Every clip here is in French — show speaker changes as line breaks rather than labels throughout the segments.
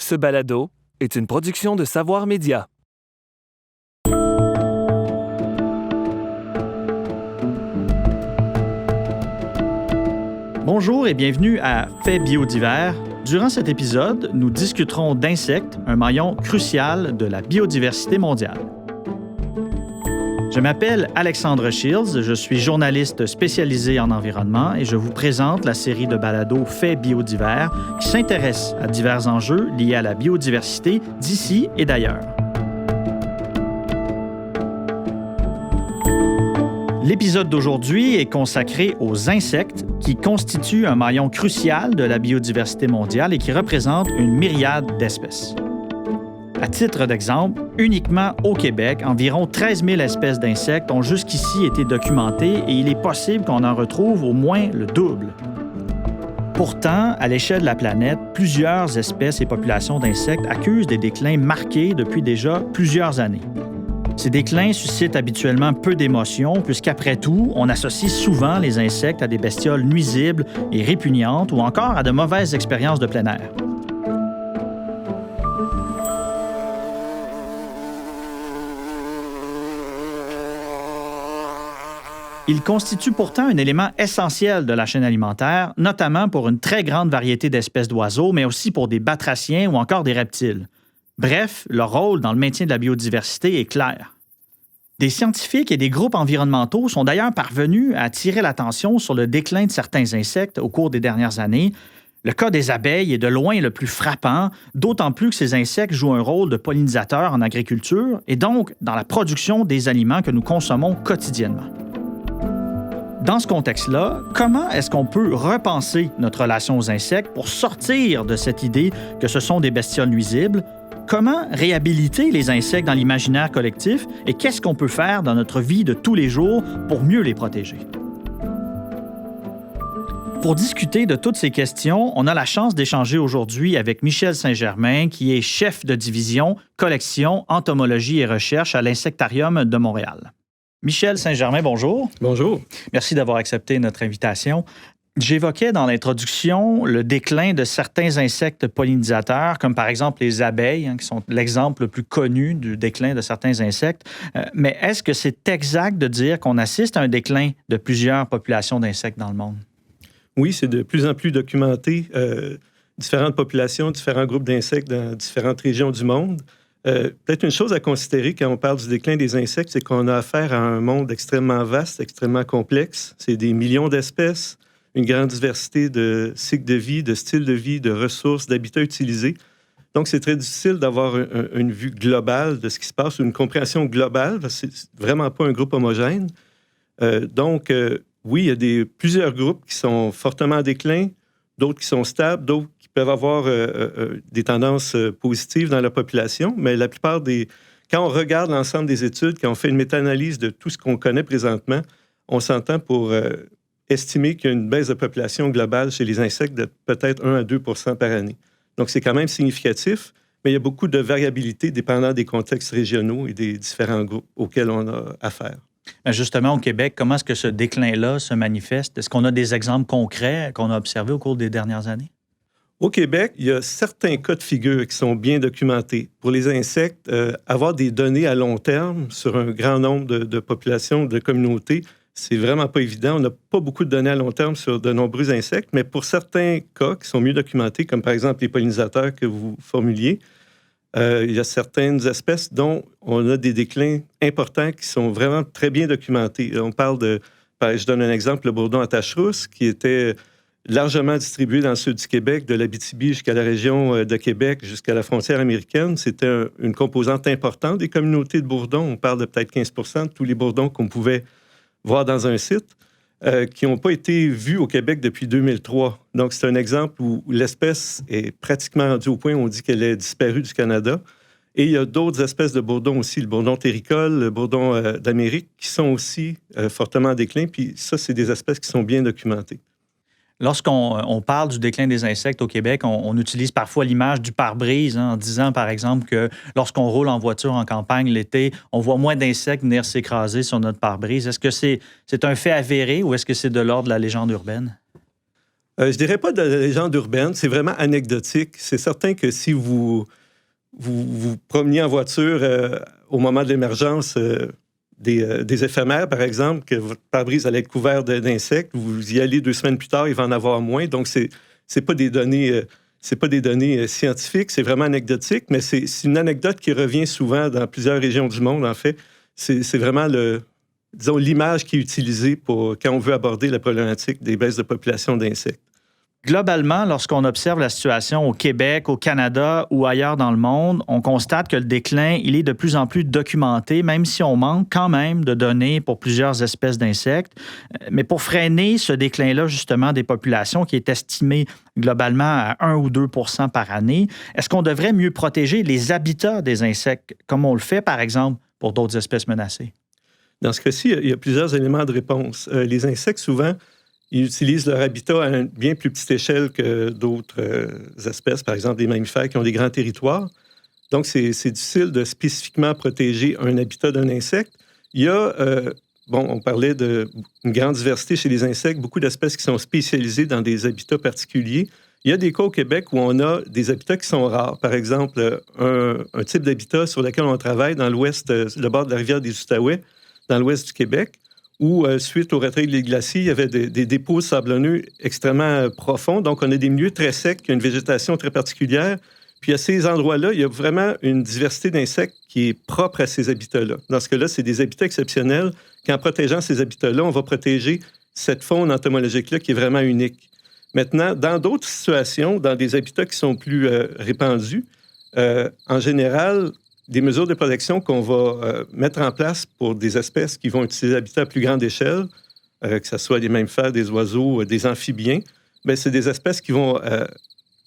Ce balado est une production de Savoir Média.
Bonjour et bienvenue à Faits biodivers. Durant cet épisode, nous discuterons d'insectes, un maillon crucial de la biodiversité mondiale. Je m'appelle Alexandre Shields, je suis journaliste spécialisé en environnement et je vous présente la série de balados Faits biodivers qui s'intéresse à divers enjeux liés à la biodiversité d'ici et d'ailleurs. L'épisode d'aujourd'hui est consacré aux insectes qui constituent un maillon crucial de la biodiversité mondiale et qui représentent une myriade d'espèces. À titre d'exemple, uniquement au Québec, environ 13 000 espèces d'insectes ont jusqu'ici été documentées et il est possible qu'on en retrouve au moins le double. Pourtant, à l'échelle de la planète, plusieurs espèces et populations d'insectes accusent des déclins marqués depuis déjà plusieurs années. Ces déclins suscitent habituellement peu d'émotions puisqu'après tout, on associe souvent les insectes à des bestioles nuisibles et répugnantes ou encore à de mauvaises expériences de plein air. Ils constituent pourtant un élément essentiel de la chaîne alimentaire, notamment pour une très grande variété d'espèces d'oiseaux, mais aussi pour des batraciens ou encore des reptiles. Bref, leur rôle dans le maintien de la biodiversité est clair. Des scientifiques et des groupes environnementaux sont d'ailleurs parvenus à attirer l'attention sur le déclin de certains insectes au cours des dernières années. Le cas des abeilles est de loin le plus frappant, d'autant plus que ces insectes jouent un rôle de pollinisateurs en agriculture et donc dans la production des aliments que nous consommons quotidiennement. Dans ce contexte-là, comment est-ce qu'on peut repenser notre relation aux insectes pour sortir de cette idée que ce sont des bestioles nuisibles? Comment réhabiliter les insectes dans l'imaginaire collectif et qu'est-ce qu'on peut faire dans notre vie de tous les jours pour mieux les protéger? Pour discuter de toutes ces questions, on a la chance d'échanger aujourd'hui avec Michel Saint-Germain, qui est chef de division, collection, entomologie et recherche à l'Insectarium de Montréal. Michel Saint-Germain, bonjour.
Bonjour.
Merci d'avoir accepté notre invitation. J'évoquais dans l'introduction le déclin de certains insectes pollinisateurs, comme par exemple les abeilles, qui sont l'exemple le plus connu du déclin de certains insectes. Mais est-ce que c'est exact de dire qu'on assiste à un déclin de plusieurs populations d'insectes dans le monde?
Oui, c'est de plus en plus documenté. Différentes populations, différents groupes d'insectes dans différentes régions du monde. Peut-être une chose à considérer quand on parle du déclin des insectes, c'est qu'on a affaire à un monde extrêmement vaste, extrêmement complexe. C'est des millions d'espèces, une grande diversité de cycles de vie, de styles de vie, de ressources, d'habitats utilisés. Donc, c'est très difficile d'avoir une vue globale de ce qui se passe, une compréhension globale, parce que c'est vraiment pas un groupe homogène. Oui, il y a plusieurs groupes qui sont fortement en déclin, d'autres qui sont stables, d'autres qui peuvent avoir des tendances positives dans la population, mais la plupart quand on regarde l'ensemble des études, quand on fait une méta-analyse de tout ce qu'on connaît présentement, on s'entend pour estimer qu'il y a une baisse de population globale chez les insectes de peut-être 1 à 2 % par année. Donc, c'est quand même significatif, mais il y a beaucoup de variabilité dépendant des contextes régionaux et des différents groupes auxquels on a affaire.
Justement, au Québec, comment est-ce que ce déclin-là se manifeste? Est-ce qu'on a des exemples concrets qu'on a observés au cours des dernières années?
Au Québec, il y a certains cas de figure qui sont bien documentés. Pour les insectes, avoir des données à long terme sur un grand nombre de populations, de communautés, c'est vraiment pas évident. On n'a pas beaucoup de données à long terme sur de nombreux insectes, mais pour certains cas qui sont mieux documentés, comme par exemple les pollinisateurs que vous formuliez, il y a certaines espèces dont on a des déclins importants qui sont vraiment très bien documentés. On parle je donne un exemple, le bourdon à tache rousse, qui était largement distribué dans le sud du Québec, de l'Abitibi jusqu'à la région de Québec, jusqu'à la frontière américaine. C'était une composante importante des communautés de bourdons. On parle de peut-être 15 % de tous les bourdons qu'on pouvait voir dans un site, qui n'ont pas été vus au Québec depuis 2003. Donc, c'est un exemple où l'espèce est pratiquement rendue au point où on dit qu'elle est disparue du Canada. Et il y a d'autres espèces de bourdons aussi, le bourdon terricole, le bourdon d'Amérique, qui sont aussi fortement en déclin. Puis ça, c'est des espèces qui sont bien documentées.
Lorsqu'on parle du déclin des insectes au Québec, on utilise parfois l'image du pare-brise, en disant, par exemple, que lorsqu'on roule en voiture en campagne l'été, on voit moins d'insectes venir s'écraser sur notre pare-brise. Est-ce que c'est un fait avéré ou est-ce que c'est de l'ordre de la légende urbaine?
Je dirais pas de légende urbaine, c'est vraiment anecdotique. C'est certain que si vous promeniez en voiture au moment de l'émergence des éphémères, par exemple, que votre pare-brise allait être couvert d'insectes, vous y allez 2 semaines plus tard, il va en avoir moins. Donc, c'est pas des données, scientifiques, c'est vraiment anecdotique, mais c'est une anecdote qui revient souvent dans plusieurs régions du monde, en fait. C'est vraiment l'image qui est utilisée quand on veut aborder la problématique des baisses de population d'insectes.
Globalement, lorsqu'on observe la situation au Québec, au Canada ou ailleurs dans le monde, on constate que le déclin, il est de plus en plus documenté, même si on manque quand même de données pour plusieurs espèces d'insectes. Mais pour freiner ce déclin-là, justement, des populations qui est estimé globalement à 1 ou 2 % par année, est-ce qu'on devrait mieux protéger les habitats des insectes, comme on le fait, par exemple, pour d'autres espèces menacées?
Dans ce cas-ci, il y a plusieurs éléments de réponse. Les insectes, souvent, ils utilisent leur habitat à une bien plus petite échelle que d'autres espèces, par exemple des mammifères qui ont des grands territoires. Donc, c'est difficile de spécifiquement protéger un habitat d'un insecte. Il y a, on parlait d'une grande diversité chez les insectes, beaucoup d'espèces qui sont spécialisées dans des habitats particuliers. Il y a des cas au Québec où on a des habitats qui sont rares. Par exemple, un type d'habitat sur lequel on travaille dans l'ouest, le bord de la rivière des Outaouais, dans l'ouest du Québec, où, suite au retrait des glaciers, il y avait des dépôts sablonneux extrêmement profonds. Donc, on a des milieux très secs, qui ont une végétation très particulière. Puis, à ces endroits-là, il y a vraiment une diversité d'insectes qui est propre à ces habitats-là. Dans ce cas-là, c'est des habitats exceptionnels. Qu'en protégeant ces habitats-là, on va protéger cette faune entomologique-là qui est vraiment unique. Maintenant, dans d'autres situations, dans des habitats qui sont plus répandus, en général, des mesures de protection qu'on va mettre en place pour des espèces qui vont utiliser l'habitat à plus grande échelle, que ce soit des mammifères, des oiseaux, des amphibiens, bien, c'est des espèces qui vont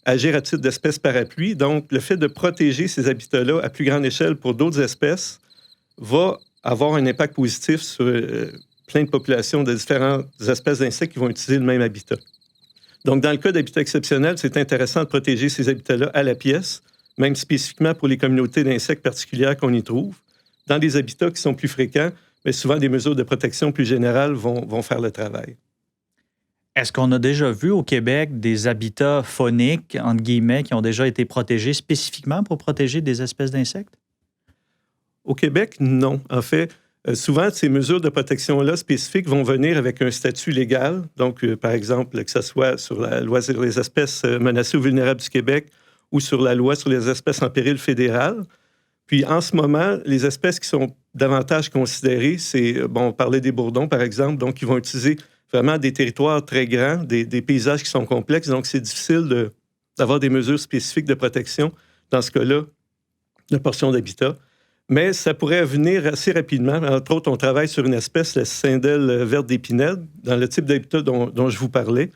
agir à titre d'espèces parapluie. Donc, le fait de protéger ces habitats-là à plus grande échelle pour d'autres espèces va avoir un impact positif sur plein de populations de différentes espèces d'insectes qui vont utiliser le même habitat. Donc, dans le cas d'habitats exceptionnels, c'est intéressant de protéger ces habitats-là à la pièce, même spécifiquement pour les communautés d'insectes particulières qu'on y trouve. Dans des habitats qui sont plus fréquents, mais souvent des mesures de protection plus générales vont faire le travail.
Est-ce qu'on a déjà vu au Québec des habitats fauniques, entre guillemets, qui ont déjà été protégés spécifiquement pour protéger des espèces d'insectes?
Au Québec, non. En fait, souvent, ces mesures de protection-là spécifiques vont venir avec un statut légal. Donc, par exemple, que ce soit sur la loi sur les espèces menacées ou vulnérables du Québec ou sur la loi sur les espèces en péril fédérale. Puis, en ce moment, les espèces qui sont davantage considérées, on parlait des bourdons, par exemple, donc ils vont utiliser vraiment des territoires très grands, des paysages qui sont complexes. Donc, c'est difficile d'avoir des mesures spécifiques de protection, dans ce cas-là, de portions d'habitat. Mais ça pourrait venir assez rapidement. Entre autres, on travaille sur une espèce, la cicindèle verte d'Épinette, dans le type d'habitat dont je vous parlais,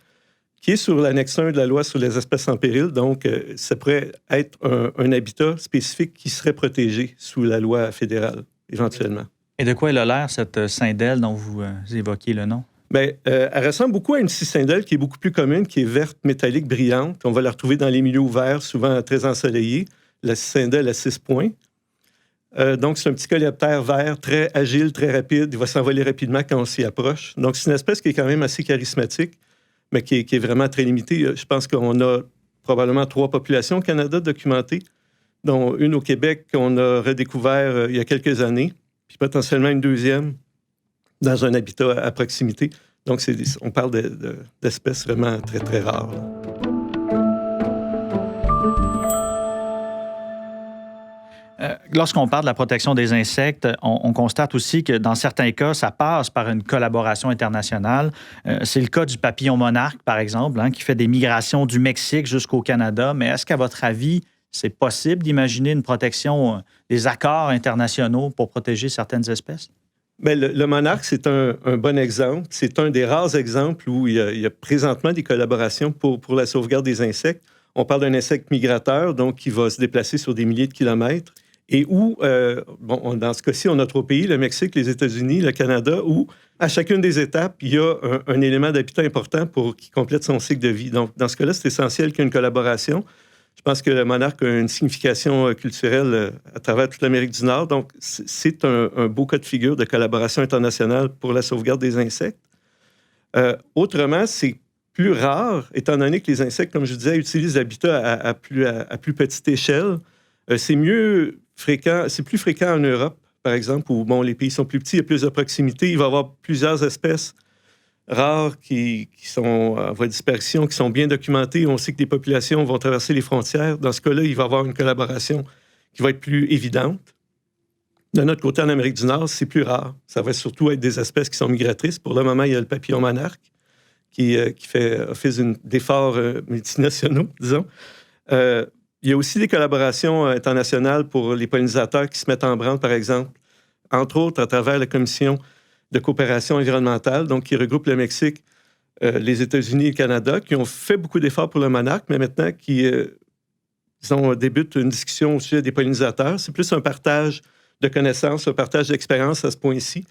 qui est sur l'annexe 1 de la loi sur les espèces en péril. Donc, ça pourrait être un habitat spécifique qui serait protégé sous la loi fédérale, éventuellement.
Et de quoi elle a l'air, cette cicindèle dont vous évoquiez le nom?
Bien, elle ressemble beaucoup à une cicindèle qui est beaucoup plus commune, qui est verte, métallique, brillante. On va la retrouver dans les milieux ouverts, souvent très ensoleillés. La cicindèle à 6 points. Donc, c'est un petit coléoptère vert, très agile, très rapide. Il va s'envoler rapidement quand on s'y approche. Donc, c'est une espèce qui est quand même assez charismatique, mais qui est vraiment très limitée. Je pense qu'on a probablement 3 populations au Canada documentées, dont une au Québec qu'on a redécouvert il y a quelques années, puis potentiellement une deuxième dans un habitat à proximité. Donc, on parle d'espèces vraiment très, très rares.
Lorsqu'on parle de la protection des insectes, on constate aussi que dans certains cas, ça passe par une collaboration internationale. C'est le cas du papillon monarque, par exemple, qui fait des migrations du Mexique jusqu'au Canada. Mais est-ce qu'à votre avis, c'est possible d'imaginer une protection, des accords internationaux pour protéger certaines espèces?
Bien, le monarque, c'est un bon exemple. C'est un des rares exemples où il y a présentement des collaborations pour la sauvegarde des insectes. On parle d'un insecte migrateur, donc qui va se déplacer sur des milliers de kilomètres. Et où, dans ce cas-ci, on a 3 pays, le Mexique, les États-Unis, le Canada, où à chacune des étapes, il y a un élément d'habitat important qui complète son cycle de vie. Donc, dans ce cas-là, c'est essentiel qu'il y ait une collaboration. Je pense que le monarque a une signification culturelle à travers toute l'Amérique du Nord. Donc, c'est un beau cas de figure de collaboration internationale pour la sauvegarde des insectes. Autrement, c'est plus rare, étant donné que les insectes, comme je disais, utilisent l'habitat à plus petite échelle. C'est plus fréquent en Europe, par exemple, où les pays sont plus petits, il y a plus de proximité. Il va y avoir plusieurs espèces rares qui sont en voie de disparition, qui sont bien documentées. On sait que les populations vont traverser les frontières. Dans ce cas-là, il va y avoir une collaboration qui va être plus évidente. De notre côté, en Amérique du Nord, c'est plus rare. Ça va surtout être des espèces qui sont migratrices. Pour le moment, il y a le papillon monarque qui fait office d'efforts multinationaux, disons. Il y a aussi des collaborations internationales pour les pollinisateurs qui se mettent en branle, par exemple, entre autres à travers la Commission de coopération environnementale, donc qui regroupe le Mexique, les États-Unis et le Canada, qui ont fait beaucoup d'efforts pour le monarque, mais maintenant qui débutent une discussion au sujet des pollinisateurs. C'est plus un partage de connaissances, un partage d'expériences à ce point-ci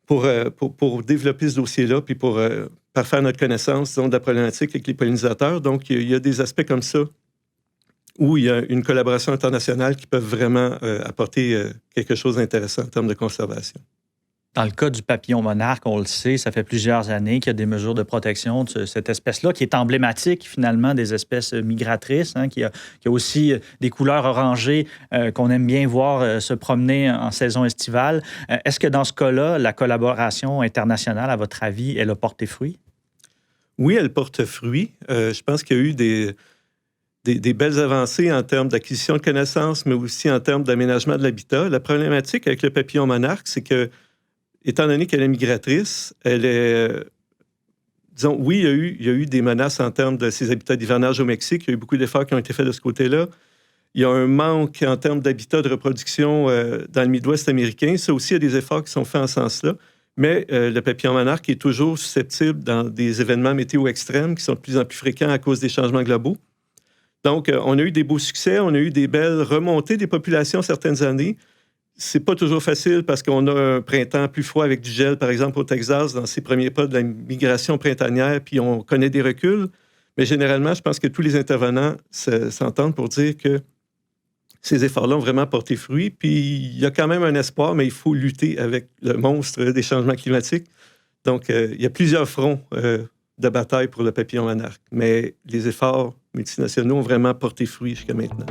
pour développer ce dossier-là, puis pour parfaire notre connaissance de la problématique avec les pollinisateurs. Donc, il y a des aspects comme ça où il y a une collaboration internationale qui peut vraiment apporter quelque chose d'intéressant en termes de conservation.
Dans le cas du papillon monarque, on le sait, ça fait plusieurs années qu'il y a des mesures de protection de cette espèce-là, qui est emblématique finalement des espèces migratrices, qui a aussi des couleurs orangées qu'on aime bien voir se promener en saison estivale. Est-ce que dans ce cas-là, la collaboration internationale, à votre avis, elle a porté fruit?
Oui, elle porte fruit. Je pense qu'il y a eu des belles avancées en termes d'acquisition de connaissances, mais aussi en termes d'aménagement de l'habitat. La problématique avec le papillon monarque, c'est que étant donné qu'elle est migratrice, elle est... oui, il y a eu des menaces en termes de ses habitats d'hivernage au Mexique. Il y a eu beaucoup d'efforts qui ont été faits de ce côté-là. Il y a un manque en termes d'habitats de reproduction dans le Midwest américain. Ça aussi, il y a des efforts qui sont faits en ce sens-là. Mais le papillon monarque est toujours susceptible dans des événements météo extrêmes qui sont de plus en plus fréquents à cause des changements globaux. Donc, on a eu des beaux succès, on a eu des belles remontées des populations certaines années. C'est pas toujours facile parce qu'on a un printemps plus froid avec du gel, par exemple, au Texas, dans ses premiers pas de la migration printanière, puis on connaît des reculs. Mais généralement, je pense que tous les intervenants s'entendent pour dire que ces efforts-là ont vraiment porté fruit. Puis il y a quand même un espoir, mais il faut lutter avec le monstre des changements climatiques. Donc, il y a plusieurs fronts de bataille pour le papillon monarque. Mais les efforts multinationaux ont vraiment porté fruit jusqu'à maintenant.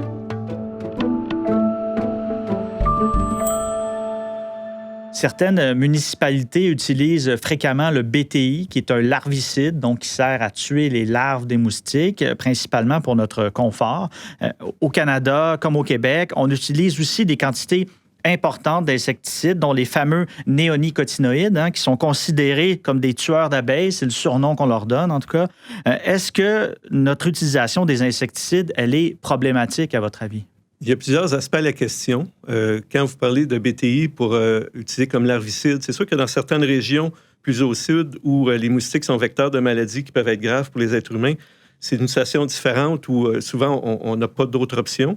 Certaines municipalités utilisent fréquemment le BTI, qui est un larvicide, donc qui sert à tuer les larves des moustiques, principalement pour notre confort. Au Canada, comme au Québec, on utilise aussi des quantités importantes d'insecticides, dont les fameux néonicotinoïdes, qui sont considérés comme des tueurs d'abeilles. C'est le surnom qu'on leur donne, en tout cas. Est-ce que notre utilisation des insecticides, elle est problématique, à votre avis?
Il y a plusieurs aspects à la question. Quand vous parlez de BTI pour utiliser comme larvicide, c'est sûr que dans certaines régions plus au sud où les moustiques sont vecteurs de maladies qui peuvent être graves pour les êtres humains, c'est une situation différente où souvent on n'a pas d'autres options.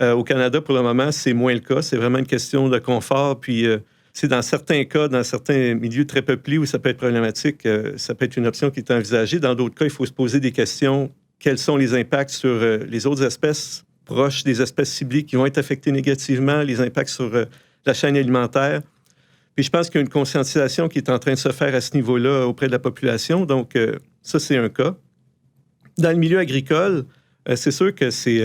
Au Canada, pour le moment, c'est moins le cas. C'est vraiment une question de confort. Puis, c'est dans certains cas, dans certains milieux très peuplés où ça peut être problématique, ça peut être une option qui est envisagée. Dans d'autres cas, il faut se poser des questions. Quels sont les impacts sur les autres espèces proches des espèces ciblées qui vont être affectées négativement, les impacts sur la chaîne alimentaire. Puis je pense qu'il y a une conscientisation qui est en train de se faire à ce niveau-là auprès de la population. Donc, ça, c'est un cas. Dans le milieu agricole, c'est sûr que c'est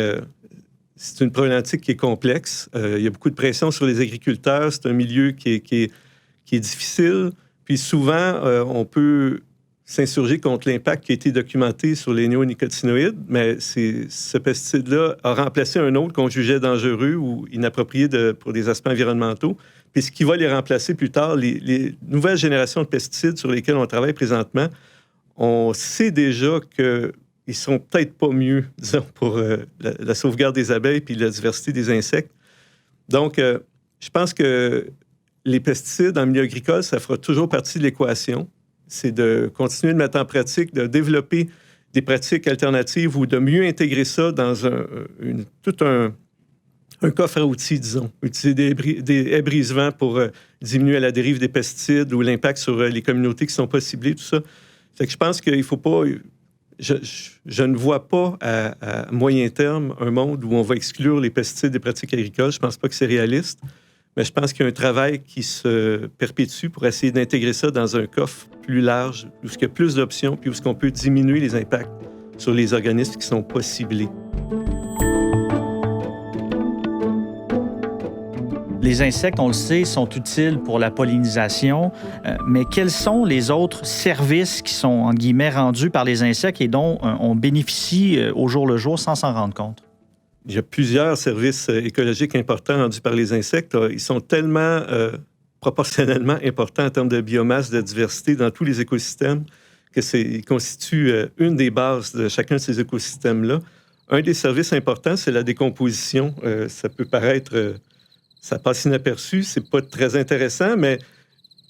une problématique qui est complexe. Il y a beaucoup de pression sur les agriculteurs. C'est un milieu qui est difficile. Puis souvent, on peut s'insurger contre l'impact qui a été documenté sur les néonicotinoïdes, mais ce pesticide-là a remplacé un autre qu'on jugeait dangereux ou inapproprié pour des aspects environnementaux. Puis ce qui va les remplacer plus tard, les nouvelles générations de pesticides sur lesquels on travaille présentement, on sait déjà qu'ils sont peut-être pas mieux, disons, pour la sauvegarde des abeilles puis la diversité des insectes. Donc, je pense que les pesticides en milieu agricole, ça fera toujours partie de l'équation. C'est de continuer de mettre en pratique, de développer des pratiques alternatives ou de mieux intégrer ça dans tout un coffre à outils, disons. Utiliser des haies brise-vent pour diminuer la dérive des pesticides ou l'impact sur les communautés qui ne sont pas ciblées, tout ça. Fait que je pense qu'il ne faut pas... Je ne vois pas à moyen terme un monde où on va exclure les pesticides des pratiques agricoles. Je ne pense pas que c'est réaliste. Mais je pense qu'il y a un travail qui se perpétue pour essayer d'intégrer ça dans un coffre plus large, où il y a plus d'options, puis où on peut diminuer les impacts sur les organismes qui ne sont pas ciblés.
Les insectes, on le sait, sont utiles pour la pollinisation, mais quels sont les autres services qui sont, en guillemets, rendus par les insectes et dont on bénéficie au jour le jour sans s'en rendre compte?
Il y a plusieurs services écologiques importants rendus par les insectes. Ils sont tellement proportionnellement importants en termes de biomasse, de diversité dans tous les écosystèmes qu'ils constituent une des bases de chacun de ces écosystèmes-là. Un des services importants, c'est la décomposition. Ça peut paraître... ça passe inaperçu, c'est pas très intéressant, mais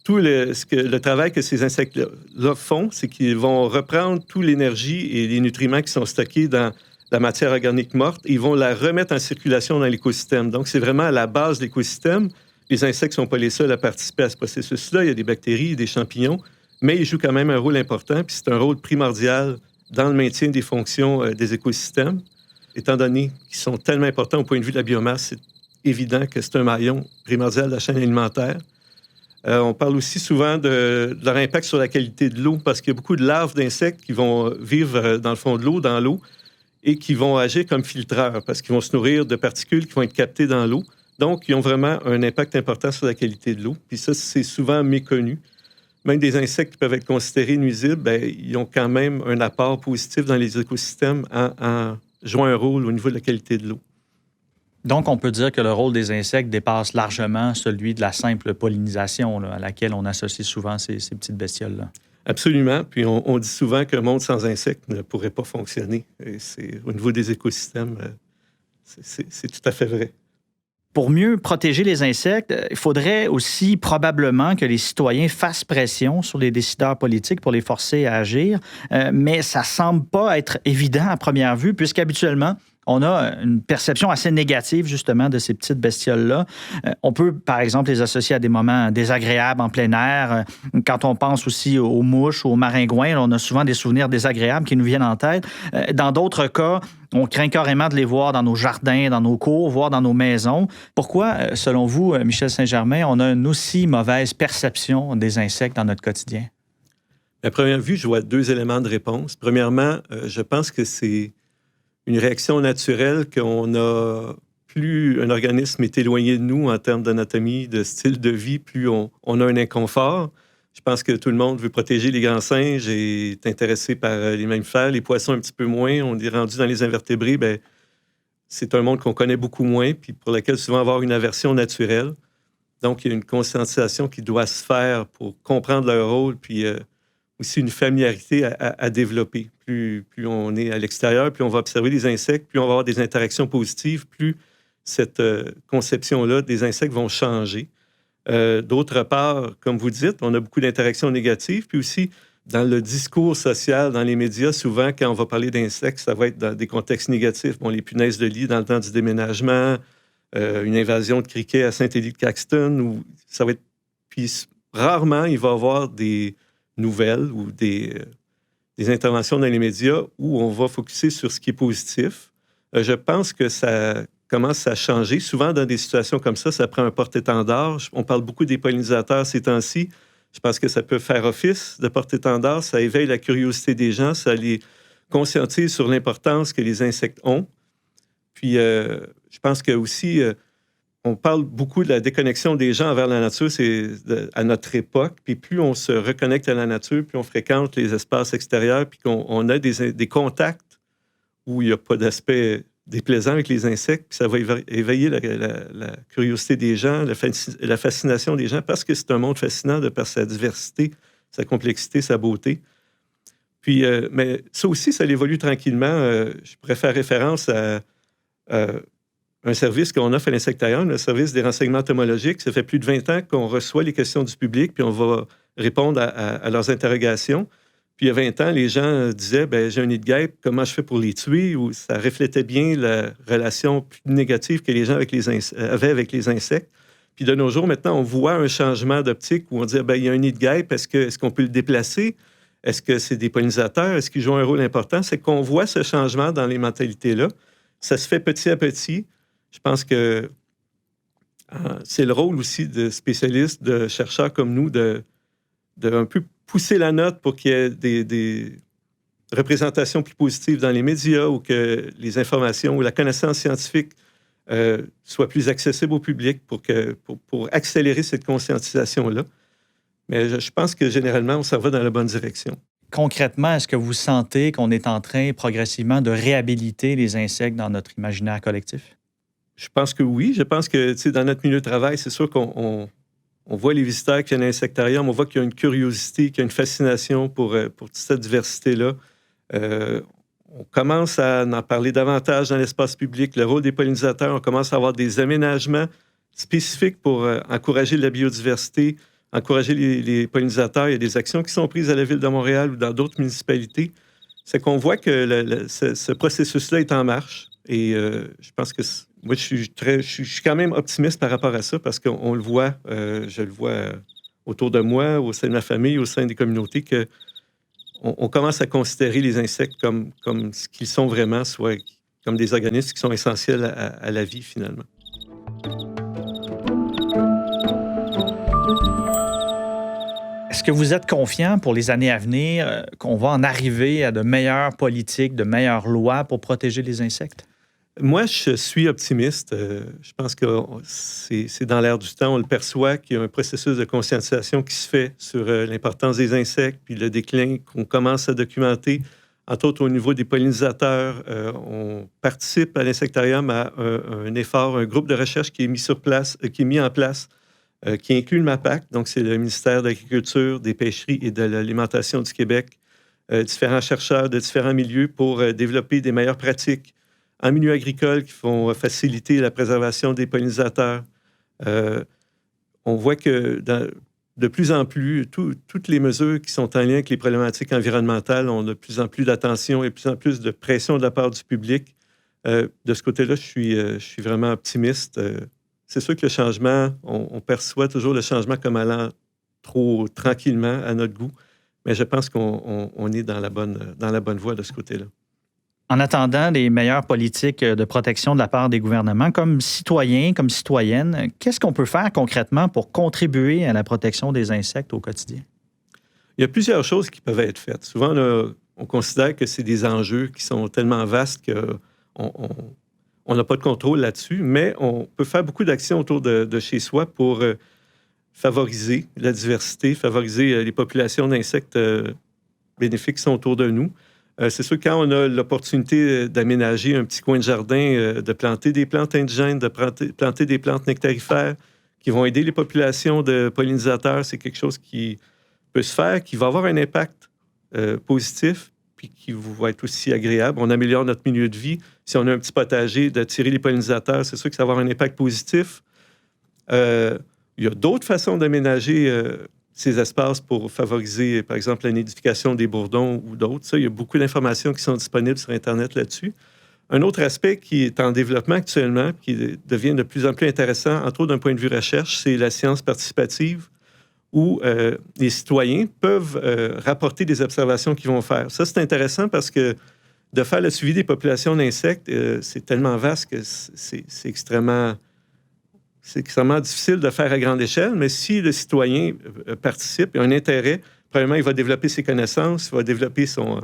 tout le travail que ces insectes-là font, c'est qu'ils vont reprendre toute l'énergie et les nutriments qui sont stockés dans la matière organique morte, ils vont la remettre en circulation dans l'écosystème. Donc, c'est vraiment à la base de l'écosystème. Les insectes ne sont pas les seuls à participer à ce processus-là. Il y a des bactéries, des champignons, mais ils jouent quand même un rôle important, puis c'est un rôle primordial dans le maintien des fonctions des écosystèmes. Étant donné qu'ils sont tellement importants au point de vue de la biomasse, c'est évident que c'est un maillon primordial de la chaîne alimentaire. On parle aussi souvent de leur impact sur la qualité de l'eau, parce qu'il y a beaucoup de larves d'insectes qui vont vivre dans le fond de l'eau, dans l'eau, et qui vont agir comme filtreurs, parce qu'ils vont se nourrir de particules qui vont être captées dans l'eau. Donc, ils ont vraiment un impact important sur la qualité de l'eau. Puis ça, c'est souvent méconnu. Même des insectes qui peuvent être considérés nuisibles, ils ont quand même un apport positif dans les écosystèmes en jouant un rôle au niveau de la qualité de l'eau.
Donc, on peut dire que le rôle des insectes dépasse largement celui de la simple pollinisation, là, à laquelle on associe souvent ces petites bestioles-là.
Absolument. Puis on dit souvent qu'un monde sans insectes ne pourrait pas fonctionner. Et au niveau des écosystèmes, c'est tout à fait vrai.
Pour mieux protéger les insectes, il faudrait aussi probablement que les citoyens fassent pression sur les décideurs politiques pour les forcer à agir. Mais ça ne semble pas être évident à première vue, puisqu'habituellement, on a une perception assez négative, justement, de ces petites bestioles-là. On peut, par exemple, les associer à des moments désagréables en plein air. Quand on pense aussi aux mouches ou aux maringouins, là, on a souvent des souvenirs désagréables qui nous viennent en tête. Dans d'autres cas, on craint carrément de les voir dans nos jardins, dans nos cours, voire dans nos maisons. Pourquoi, selon vous, Michel Saint-Germain, on a une aussi mauvaise perception des insectes dans notre quotidien?
À première vue, je vois deux éléments de réponse. Premièrement, je pense que c'est une réaction naturelle qu'on a, plus un organisme est éloigné de nous en termes d'anatomie, de style de vie, plus on a un inconfort. Je pense que tout le monde veut protéger les grands singes et est intéressé par les mammifères, les poissons un petit peu moins. On est rendu dans les invertébrés, c'est un monde qu'on connaît beaucoup moins, puis pour lequel souvent avoir une aversion naturelle. Donc, il y a une conscientisation qui doit se faire pour comprendre leur rôle, puis aussi une familiarité à développer. Plus on est à l'extérieur, plus on va observer les insectes, plus on va avoir des interactions positives, plus cette conception-là des insectes vont changer. D'autre part, comme vous dites, on a beaucoup d'interactions négatives, puis aussi dans le discours social, dans les médias, souvent, quand on va parler d'insectes, ça va être dans des contextes négatifs. Bon, les punaises de lit dans le temps du déménagement, une invasion de criquets à Saint-Élie-de-Caxton, où ça va être... Puis rarement, il va y avoir des nouvelles ou des interventions dans les médias où on va focusser sur ce qui est positif. Je pense que ça commence à changer. Souvent, dans des situations comme ça prend un porte-étendard. On parle beaucoup des pollinisateurs ces temps-ci. Je pense que ça peut faire office de porte-étendard. Ça éveille la curiosité des gens. Ça les conscientise sur l'importance que les insectes ont. Puis, je pense que aussi... on parle beaucoup de la déconnexion des gens envers la nature, à notre époque. Puis plus on se reconnecte à la nature, plus on fréquente les espaces extérieurs, puis qu'on a des contacts où il n'y a pas d'aspect déplaisant avec les insectes, puis ça va éveiller la curiosité des gens, la fascination des gens, parce que c'est un monde fascinant de par sa diversité, sa complexité, sa beauté. Puis, mais ça aussi, ça évolue tranquillement. Je pourrais faire référence à un service qu'on offre à l'Insectarium, le service des renseignements entomologiques. Ça fait plus de 20 ans qu'on reçoit les questions du public, puis on va répondre à leurs interrogations. Puis il y a 20 ans, les gens disaient, j'ai un nid de guêpe, comment je fais pour les tuer? Ou ça reflétait bien la relation plus négative que les gens avaient avec les insectes. Puis de nos jours, maintenant, on voit un changement d'optique où on dit, il y a un nid de guêpe, est-ce qu'on peut le déplacer? Est-ce que c'est des pollinisateurs? Est-ce qu'ils jouent un rôle important? C'est qu'on voit ce changement dans les mentalités-là. Ça se fait petit à petit. Je pense que C'est le rôle aussi de spécialistes, de chercheurs comme nous, de un peu pousser la note pour qu'il y ait des représentations plus positives dans les médias ou que les informations ou la connaissance scientifique soit plus accessible au public pour accélérer cette conscientisation-là. Mais je pense que généralement, on s'en va dans la bonne direction.
Concrètement, est-ce que vous sentez qu'on est en train progressivement de réhabiliter les insectes dans notre imaginaire collectif?
Je pense que oui. Je pense que dans notre milieu de travail, c'est sûr qu'on voit les visiteurs qui viennent à l'insectarium, on voit qu'il y a une curiosité, qu'il y a une fascination pour toute cette diversité-là. On commence à en parler davantage dans l'espace public, le rôle des pollinisateurs. On commence à avoir des aménagements spécifiques pour encourager la biodiversité, encourager les pollinisateurs. Il y a des actions qui sont prises à la Ville de Montréal ou dans d'autres municipalités. C'est qu'on voit que ce processus-là est en marche. Et je pense que moi, je suis quand même optimiste par rapport à ça parce qu'on le voit, je le vois autour de moi, au sein de ma famille, au sein des communautés, qu'on commence à considérer les insectes comme ce qu'ils sont vraiment, soit comme des organismes qui sont essentiels à la vie, finalement.
Est-ce que vous êtes confiant pour les années à venir qu'on va en arriver à de meilleures politiques, de meilleures lois pour protéger les insectes?
Moi, je suis optimiste. Je pense que c'est dans l'air du temps. On le perçoit qu'il y a un processus de conscientisation qui se fait sur l'importance des insectes, puis le déclin qu'on commence à documenter, entre autres au niveau des pollinisateurs. On participe à l'insectarium à un effort, un groupe de recherche qui est mis en place, qui inclut le MAPAC, donc c'est le ministère de l'Agriculture, des Pêcheries et de l'Alimentation du Québec, différents chercheurs de différents milieux pour développer des meilleures pratiques en milieu agricole qui vont faciliter la préservation des pollinisateurs. On voit que de plus en plus, toutes les mesures qui sont en lien avec les problématiques environnementales ont de plus en plus d'attention et de plus en plus de pression de la part du public. De ce côté-là, je suis vraiment optimiste. C'est sûr que le changement, on perçoit toujours le changement comme allant trop tranquillement à notre goût, mais je pense qu'on est dans la bonne voie de ce côté-là.
En attendant les meilleures politiques de protection de la part des gouvernements, comme citoyens, comme citoyennes, qu'est-ce qu'on peut faire concrètement pour contribuer à la protection des insectes au quotidien?
Il y a plusieurs choses qui peuvent être faites. Souvent, on considère que c'est des enjeux qui sont tellement vastes qu'on n'a pas de contrôle là-dessus, mais on peut faire beaucoup d'actions autour de chez soi pour favoriser la diversité, favoriser les populations d'insectes bénéfiques qui sont autour de nous. C'est sûr que quand on a l'opportunité d'aménager un petit coin de jardin, de planter des plantes indigènes, de planter des plantes nectarifères qui vont aider les populations de pollinisateurs, c'est quelque chose qui peut se faire, qui va avoir un impact positif, puis qui va être aussi agréable. On améliore notre milieu de vie. Si on a un petit potager, d'attirer les pollinisateurs, c'est sûr que ça va avoir un impact positif. Il y a d'autres façons d'aménager ces espaces pour favoriser, par exemple, la nidification des bourdons ou d'autres. Ça, il y a beaucoup d'informations qui sont disponibles sur Internet là-dessus. Un autre aspect qui est en développement actuellement, qui devient de plus en plus intéressant, entre autres d'un point de vue recherche, c'est la science participative, où les citoyens peuvent rapporter des observations qu'ils vont faire. Ça, c'est intéressant parce que de faire le suivi des populations d'insectes, c'est tellement vaste que c'est extrêmement difficile de faire à grande échelle, mais si le citoyen participe, il a un intérêt, premièrement, il va développer ses connaissances, il va développer son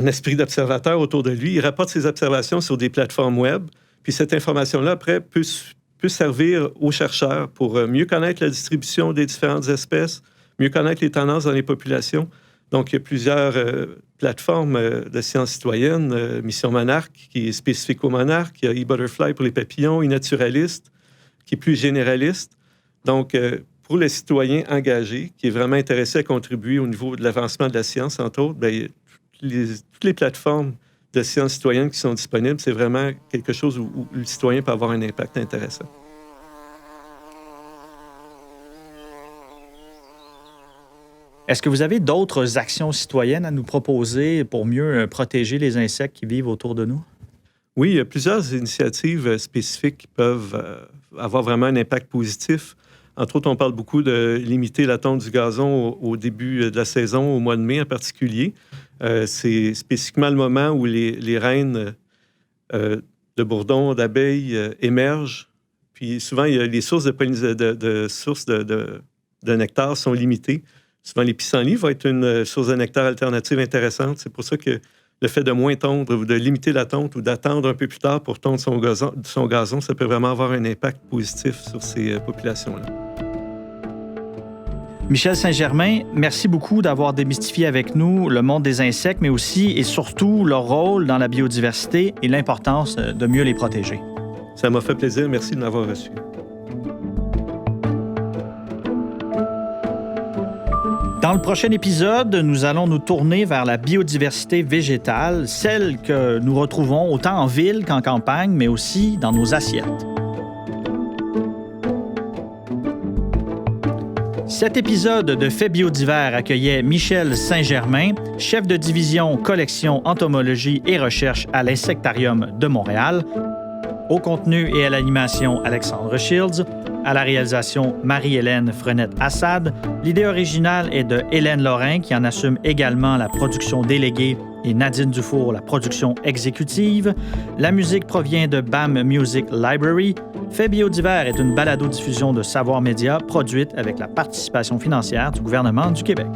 esprit d'observateur autour de lui, il rapporte ses observations sur des plateformes web, puis cette information-là, après, peut servir aux chercheurs pour mieux connaître la distribution des différentes espèces, mieux connaître les tendances dans les populations. Donc, il y a plusieurs plateformes de sciences citoyennes. Mission Monarque, qui est spécifique aux monarques. Il y a eButterfly pour les papillons, eNaturalist, qui est plus généraliste. Donc, pour les citoyens engagés, qui est vraiment intéressé à contribuer au niveau de l'avancement de la science, entre autres, bien, toutes les plateformes de sciences citoyennes qui sont disponibles, c'est vraiment quelque chose où le citoyen peut avoir un impact intéressant.
Est-ce que vous avez d'autres actions citoyennes à nous proposer pour mieux protéger les insectes qui vivent autour de nous?
Oui, il y a plusieurs initiatives spécifiques qui peuvent avoir vraiment un impact positif. Entre autres, on parle beaucoup de limiter la tonte du gazon au début de la saison, au mois de mai en particulier. C'est spécifiquement le moment où les reines de bourdons, d'abeilles émergent, Puis souvent, les sources de nectar sont limitées. Souvent, les pissenlits vont être une source de nectar alternative intéressante. C'est pour ça que le fait de moins tondre ou de limiter la tonte ou d'attendre un peu plus tard pour tondre son gazon, ça peut vraiment avoir un impact positif sur ces populations-là.
Michel Saint-Germain, merci beaucoup d'avoir démystifié avec nous le monde des insectes, mais aussi et surtout leur rôle dans la biodiversité et l'importance de mieux les protéger.
Ça m'a fait plaisir. Merci de m'avoir reçu.
Dans le prochain épisode, nous allons nous tourner vers la biodiversité végétale, celle que nous retrouvons autant en ville qu'en campagne, mais aussi dans nos assiettes. Cet épisode de Faits biodivers accueillait Michel Saint-Germain, chef de division collection, entomologie et recherche à l'Insectarium de Montréal. Au contenu et à l'animation, Alexandre Shields. À la réalisation, Marie-Hélène Frenette-Assad. L'idée originale est de Hélène Lorrain, qui en assume également la production déléguée, et Nadine Dufour, la production exécutive. La musique provient de BAM Music Library. Faits biodivers est une balado-diffusion de Savoir Média produite avec la participation financière du gouvernement du Québec.